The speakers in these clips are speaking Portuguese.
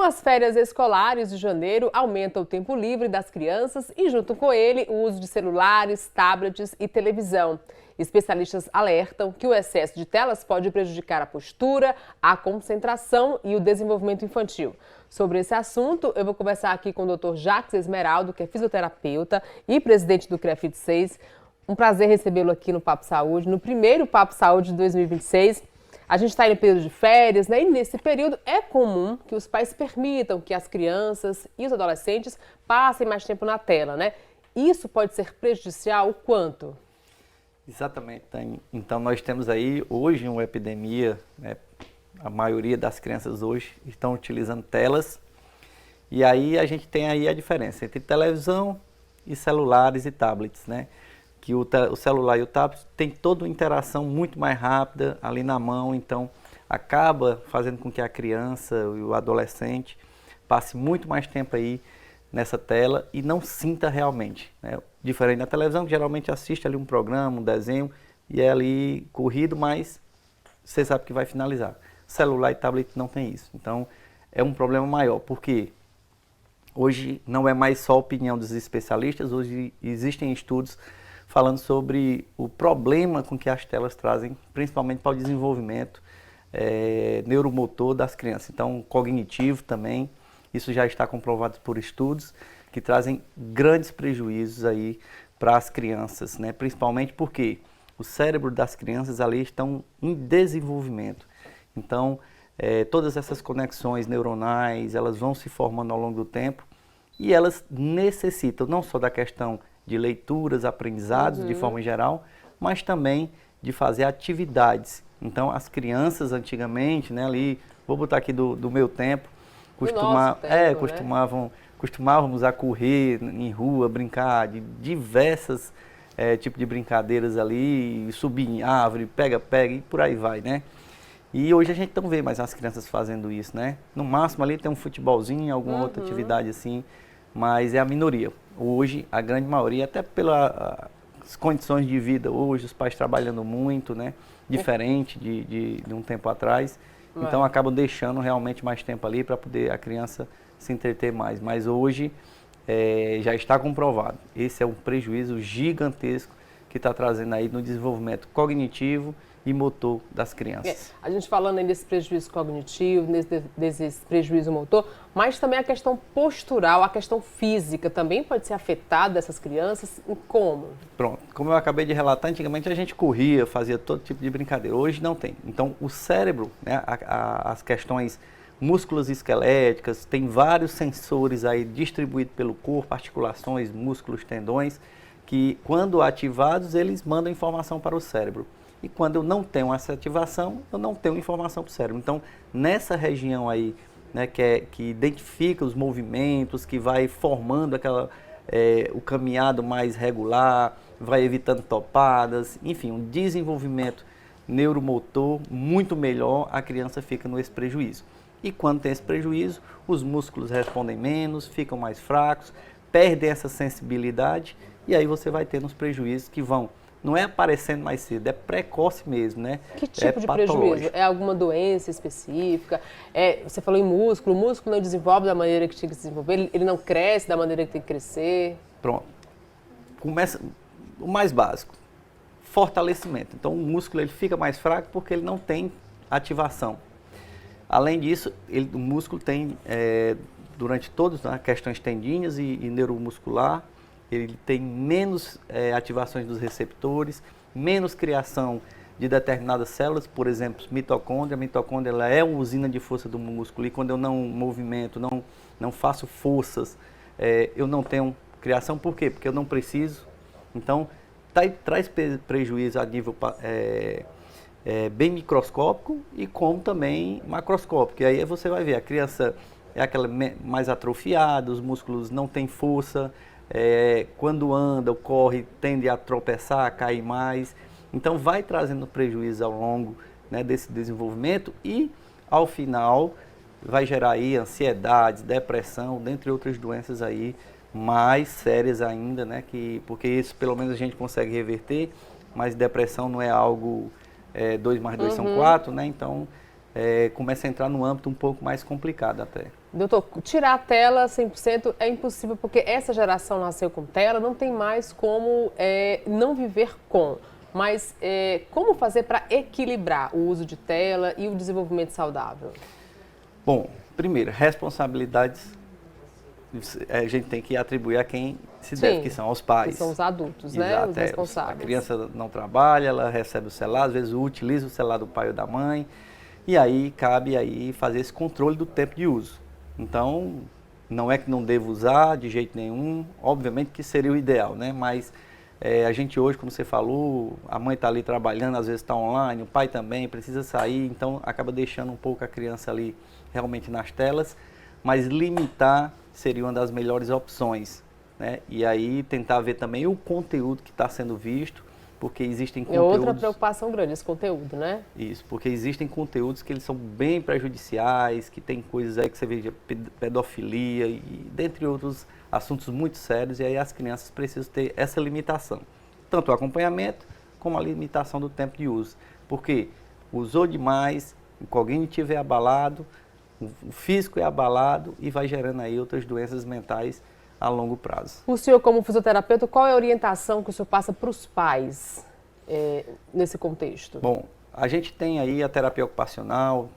as férias escolares de janeiro, aumenta o tempo livre das crianças e, junto com ele, o uso de celulares, tablets e televisão. Especialistas alertam que o excesso de telas pode prejudicar a postura, a concentração e o desenvolvimento infantil. Sobre esse assunto, eu vou conversar aqui com o Dr. Jacques Esmeraldo, que é fisioterapeuta e presidente do CREFIT 6. Um prazer recebê-lo aqui no Papo Saúde, no primeiro Papo Saúde de 2026. A gente está em período de férias, né? E nesse período é comum que os pais permitam que as crianças e os adolescentes passem mais tempo na tela, né? Isso pode ser prejudicial o quanto? Exatamente. Então nós temos aí hoje uma epidemia, né? A maioria das crianças hoje estão utilizando telas e aí a gente tem aí a diferença entre televisão e celulares e tablets, né? Que o celular e o tablet tem toda uma interação muito mais rápida ali na mão, então acaba fazendo com que a criança e o adolescente passe muito mais tempo aí nessa tela e não sinta realmente, né? Diferente da televisão, que geralmente assiste ali um programa, um desenho, e é ali corrido, mas você sabe que vai finalizar. Celular e tablet não tem isso, então é um problema maior, porque hoje não é mais só a opinião dos especialistas, hoje existem estudos falando sobre o problema com que as telas trazem, principalmente para o desenvolvimento neuromotor das crianças. Então, cognitivo também, isso já está comprovado por estudos que trazem grandes prejuízos aí para as crianças, né? Principalmente porque o cérebro das crianças ali estão em desenvolvimento. Então, todas essas conexões neuronais, elas vão se formando ao longo do tempo e elas necessitam não só da questão de leituras, aprendizados de forma geral, mas também de fazer atividades. Então, as crianças antigamente, né, ali, vou botar aqui do meu tempo, costumávamos a correr em rua, brincar de diversas tipos de brincadeiras ali, subir em árvore, pega, e por aí vai, né? E hoje a gente não vê mais as crianças fazendo isso, né? No máximo ali tem um futebolzinho, alguma outra atividade assim, mas é a minoria. Hoje, a grande maioria, até pelas condições de vida hoje, os pais trabalhando muito, né? Diferente de um tempo atrás. Então, acabam deixando realmente mais tempo ali para poder a criança se entreter mais. Mas hoje, já está comprovado. Esse é um prejuízo gigantesco que está trazendo aí no desenvolvimento cognitivo e motor das crianças. A gente falando aí desse prejuízo cognitivo, desse prejuízo motor, mas também a questão postural, a questão física também pode ser afetada dessas crianças. Como? Pronto, como eu acabei de relatar, antigamente a gente corria, fazia todo tipo de brincadeira, hoje não tem. Então o cérebro, né, as questões músculos esqueléticas, tem vários sensores aí distribuídos pelo corpo, articulações, músculos, tendões, que quando ativados eles mandam informação para o cérebro. E quando eu não tenho essa ativação, eu não tenho informação para o cérebro. Então, nessa região aí, né, que identifica os movimentos, que vai formando o caminhado mais regular, vai evitando topadas, enfim, um desenvolvimento neuromotor muito melhor, a criança fica nesse prejuízo. E quando tem esse prejuízo, os músculos respondem menos, ficam mais fracos, perdem essa sensibilidade e aí você vai tendo os prejuízos que vão. Não é aparecendo mais cedo, é precoce mesmo, né? Que tipo de prejuízo? É alguma doença específica? Você falou em músculo, o músculo não desenvolve da maneira que tinha que se desenvolver, ele não cresce da maneira que tem que crescer? Pronto. Começa o mais básico, fortalecimento. Então o músculo ele fica mais fraco porque ele não tem ativação. Além disso, o músculo tem, durante todas as questões tendíneas e neuromuscular, ele tem menos ativações dos receptores, menos criação de determinadas células, por exemplo, mitocôndria. A mitocôndria ela é uma usina de força do músculo e quando eu não movimento, não faço forças, eu não tenho criação. Por quê? Porque eu não preciso. Então, traz prejuízo a nível bem microscópico e como também macroscópico. E aí você vai ver, a criança é aquela mais atrofiada, os músculos não têm força, quando anda ou corre, tende a tropeçar, a cair mais. Então vai trazendo prejuízo ao longo, né, desse desenvolvimento e ao final vai gerar aí ansiedade, depressão, dentre outras doenças aí mais sérias ainda, né, porque isso pelo menos a gente consegue reverter, mas depressão não é algo 2 mais 2 são 4, né, então começa a entrar no âmbito um pouco mais complicado até. Doutor, tirar a tela 100% é impossível, porque essa geração nasceu com tela, não tem mais como não viver com. Mas como fazer para equilibrar o uso de tela e o desenvolvimento saudável? Bom, primeiro, responsabilidades a gente tem que atribuir a quem se deve, que são aos pais. Que são os adultos, Exato, né? Os responsáveis. A criança não trabalha, ela recebe o celular, às vezes utiliza o celular do pai ou da mãe, e aí cabe aí fazer esse controle do tempo de uso. Então, não é que não devo usar de jeito nenhum, obviamente que seria o ideal, né? Mas a gente hoje, como você falou, a mãe está ali trabalhando, às vezes está online, o pai também, precisa sair, então acaba deixando um pouco a criança ali realmente nas telas, mas limitar seria uma das melhores opções, né? E aí tentar ver também o conteúdo que está sendo visto, porque existem conteúdos... É outra preocupação grande, esse conteúdo, né? Isso, porque existem conteúdos que eles são bem prejudiciais, que tem coisas aí que você vê de pedofilia e dentre outros assuntos muito sérios, e aí as crianças precisam ter essa limitação. Tanto o acompanhamento, como a limitação do tempo de uso. Porque usou demais, o cognitivo é abalado, o físico é abalado e vai gerando aí outras doenças mentais a longo prazo. O senhor, como fisioterapeuta, qual é a orientação que o senhor passa para os pais nesse contexto? Bom, a gente tem aí a terapia ocupacional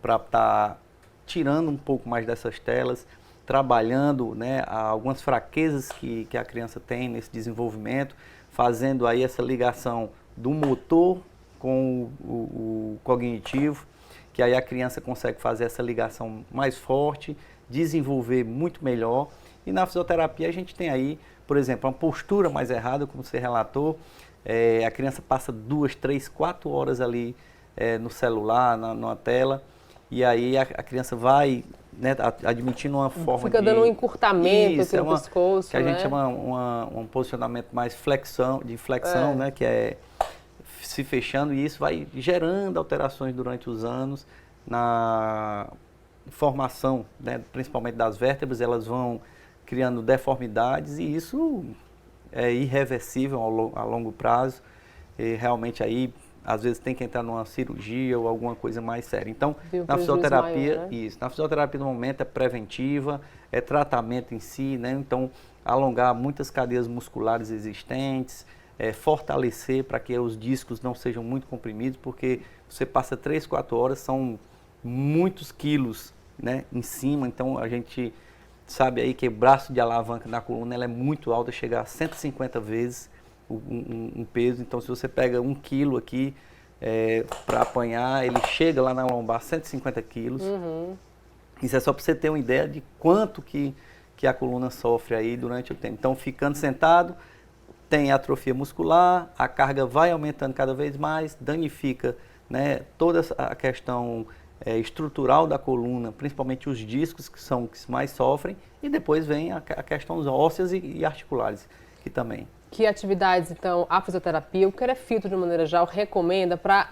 para estar tirando um pouco mais dessas telas, trabalhando, né, algumas fraquezas que a criança tem nesse desenvolvimento, fazendo aí essa ligação do motor com o cognitivo, que aí a criança consegue fazer essa ligação mais forte, desenvolver muito melhor. E na fisioterapia a gente tem aí, por exemplo, uma postura mais errada, como você relatou, a criança passa 2, 3, 4 horas ali no celular, na tela, e aí a criança vai, né, admitindo uma forma Fica dando um encurtamento aqui no pescoço, que a gente chama um posicionamento mais de flexão, né, que é se fechando, e isso vai gerando alterações durante os anos na formação, né, principalmente das vértebras, elas vão criando deformidades e isso é irreversível a longo prazo, e realmente aí às vezes tem que entrar numa cirurgia ou alguma coisa mais séria. Então, na fisioterapia, maior, né? Na fisioterapia no momento é preventiva, é tratamento em si, né? Então, alongar muitas cadeias musculares existentes, fortalecer para que os discos não sejam muito comprimidos, porque você passa 3, 4 horas, são muitos quilos, né, em cima, então a gente sabe aí que o braço de alavanca na coluna ela é muito alta, chega a 150 vezes um peso, então se você pega 1 quilo aqui para apanhar, ele chega lá na lombar 150 quilos. Isso é só para você ter uma ideia de quanto que a coluna sofre aí durante o tempo. Então, ficando sentado, tem atrofia muscular, a carga vai aumentando cada vez mais, danifica, né, toda a questão estrutural da coluna, principalmente os discos que são os que mais sofrem, e depois vem a questão ósseas e articulares, que também. Que atividades, então, a fisioterapia, o CREFITO, de maneira geral, recomenda para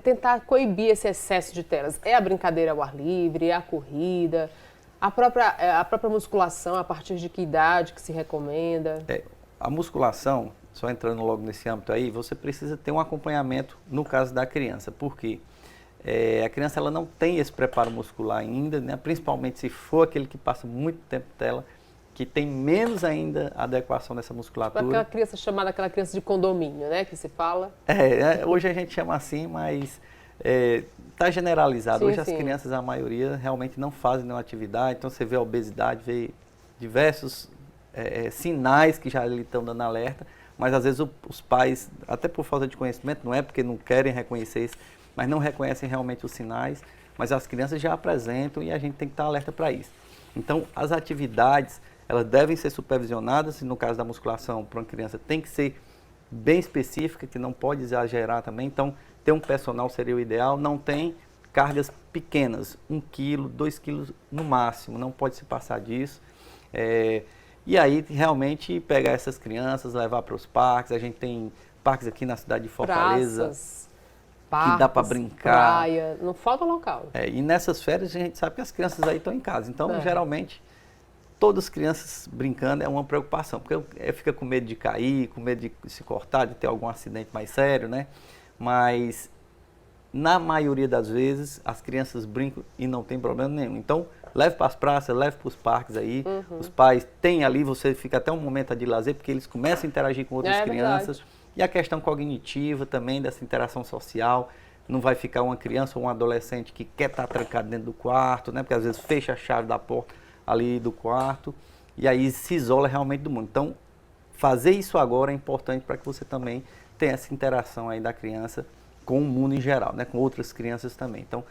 tentar coibir esse excesso de telas? É a brincadeira ao ar livre, é a corrida, a própria musculação, a partir de que idade que se recomenda? A musculação, só entrando logo nesse âmbito aí, você precisa ter um acompanhamento no caso da criança, porque a criança ela não tem esse preparo muscular ainda, né? Principalmente se for aquele que passa muito tempo em tela, que tem menos ainda adequação dessa musculatura. Aquela criança chamada aquela criança de condomínio, né, que se fala. Hoje a gente chama assim, mas está generalizado. Sim, hoje as crianças, a maioria, realmente não fazem nenhuma atividade, então você vê a obesidade, vê diversos sinais que já estão dando alerta, mas às vezes os pais, até por falta de conhecimento, não é porque não querem reconhecer isso, mas não reconhecem realmente os sinais, mas as crianças já apresentam e a gente tem que estar alerta para isso. Então, as atividades, elas devem ser supervisionadas, e no caso da musculação, para uma criança tem que ser bem específica, que não pode exagerar também, então ter um personal seria o ideal, não tem cargas pequenas, 1 quilo, 2 quilos no máximo, não pode se passar disso. E aí, realmente, pegar essas crianças, levar para os parques, a gente tem parques aqui na cidade de Fortaleza, praças, parques, que dá para brincar. Praia, não falta local. E nessas férias a gente sabe que as crianças aí estão em casa, então geralmente todas as crianças brincando é uma preocupação, porque fica com medo de cair, com medo de se cortar, de ter algum acidente mais sério, né? Mas na maioria das vezes, as crianças brincam e não tem problema nenhum. Então, leve para as praças, leve para os parques aí. Os pais têm ali, você fica até um momento de lazer, porque eles começam a interagir com outras crianças. Verdade. E a questão cognitiva também, dessa interação social. Não vai ficar uma criança ou um adolescente que quer estar trancado dentro do quarto, né? Porque às vezes fecha a chave da porta ali do quarto e aí se isola realmente do mundo. Então, fazer isso agora é importante para que você também tenha essa interação aí da criança com o mundo em geral, né? Com outras crianças também. Então,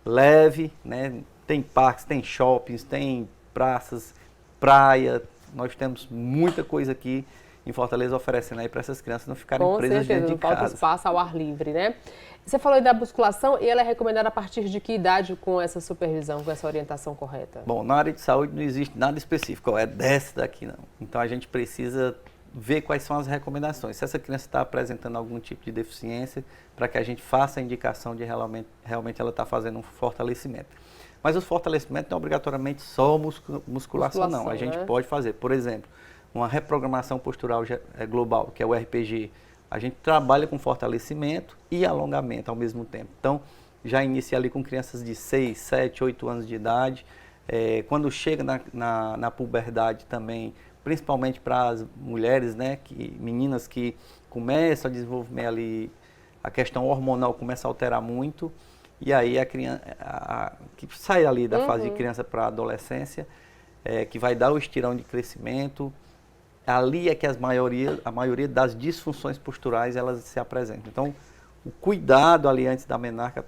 leve, né? Tem parques, tem shoppings, tem praças, praia. Nós temos muita coisa aqui em Fortaleza oferecendo aí para essas crianças não ficarem presas dentro de casa. Com certeza, não falta espaço ao ar livre, né? Você falou aí da musculação e ela é recomendada a partir de que idade com essa supervisão, com essa orientação correta? Bom, na área de saúde não existe nada específico, é desce daqui não. Então a gente precisa ver quais são as recomendações. Se essa criança está apresentando algum tipo de deficiência, para que a gente faça a indicação de realmente ela está fazendo um fortalecimento. Mas o fortalecimento não é obrigatoriamente só musculação não. A gente pode fazer, por exemplo, uma reprogramação postural global, que é o RPG. A gente trabalha com fortalecimento e alongamento ao mesmo tempo. Então, já inicia ali com crianças de 6, 7, 8 anos de idade. Quando chega na puberdade também, principalmente para as mulheres, né, meninas que começam a desenvolver ali, a questão hormonal começa a alterar muito. E aí a criança, que sai ali da fase de criança para a adolescência, que vai dar o estirão de crescimento, ali é que a maioria das disfunções posturais elas se apresentam. Então, o cuidado ali antes da menarca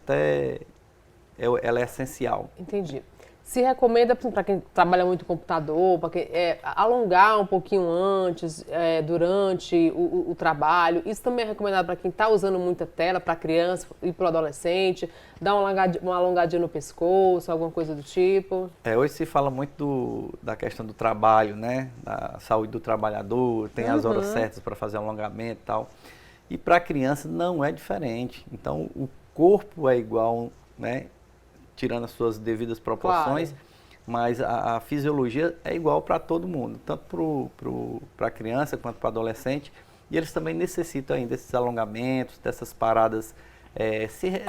ela é essencial. Entendi. Se recomenda para quem trabalha muito com computador, para quem, alongar um pouquinho antes, durante o trabalho. Isso também é recomendado para quem está usando muita tela, para criança e para o adolescente, dar uma alongadinha no pescoço, alguma coisa do tipo. Hoje se fala muito da questão do trabalho, né? Da saúde do trabalhador, tem as horas certas para fazer alongamento e tal. E para a criança não é diferente. Então, o corpo é igual, né? Tirando as suas devidas proporções, claro. Mas a fisiologia é igual para todo mundo, tanto para a criança quanto para o adolescente, e eles também necessitam ainda desses alongamentos, dessas paradas,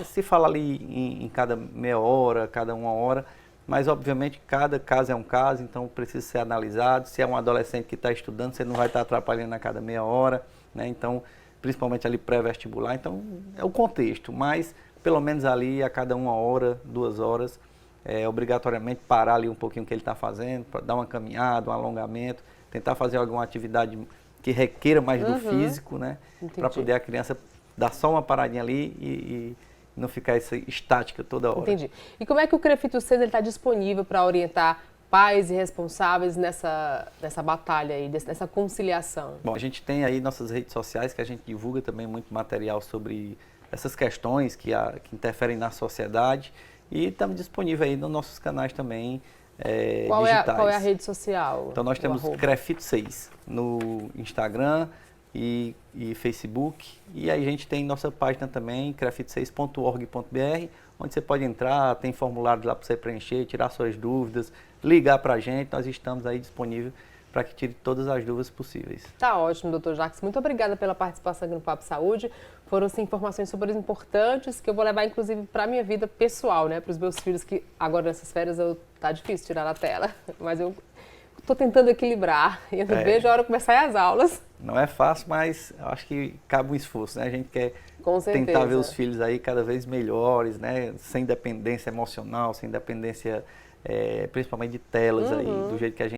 se fala ali em cada meia hora, cada uma hora, mas obviamente cada caso é um caso, então precisa ser analisado. Se é um adolescente que está estudando, você não vai estar atrapalhando a cada meia hora, né? Então, principalmente ali pré-vestibular, então é o contexto, mas pelo menos ali a cada 1 hora, 2 horas, obrigatoriamente parar ali um pouquinho o que ele está fazendo, para dar uma caminhada, um alongamento, tentar fazer alguma atividade que requeira mais do físico, né? Para poder a criança dar só uma paradinha ali e não ficar essa estática toda hora. Entendi. E como é que o CREFITO 6 está disponível para orientar pais e responsáveis nessa batalha aí, nessa conciliação? Bom, a gente tem aí nossas redes sociais que a gente divulga também muito material sobre essas questões que interferem na sociedade e estamos disponíveis aí nos nossos canais também digitais. Qual é a rede social? Então nós temos CREFITO 6 no Instagram e Facebook, e aí a gente tem nossa página também, crefito6.org.br, onde você pode entrar, tem formulários lá para você preencher, tirar suas dúvidas, ligar para a gente, nós estamos aí disponíveis para que tire todas as dúvidas possíveis. Tá ótimo, doutor Jacques. Muito obrigada pela participação aqui no Papo Saúde. Foram sim, informações super importantes que eu vou levar, inclusive, para a minha vida pessoal, né? Para os meus filhos, que agora nessas férias tá difícil tirar a tela, mas eu estou tentando equilibrar e eu não vejo a hora de começar as aulas. Não é fácil, mas eu acho que cabe um esforço, né? A gente quer tentar ver os filhos aí cada vez melhores, né? Sem dependência emocional, sem dependência, principalmente de telas aí, do jeito que a gente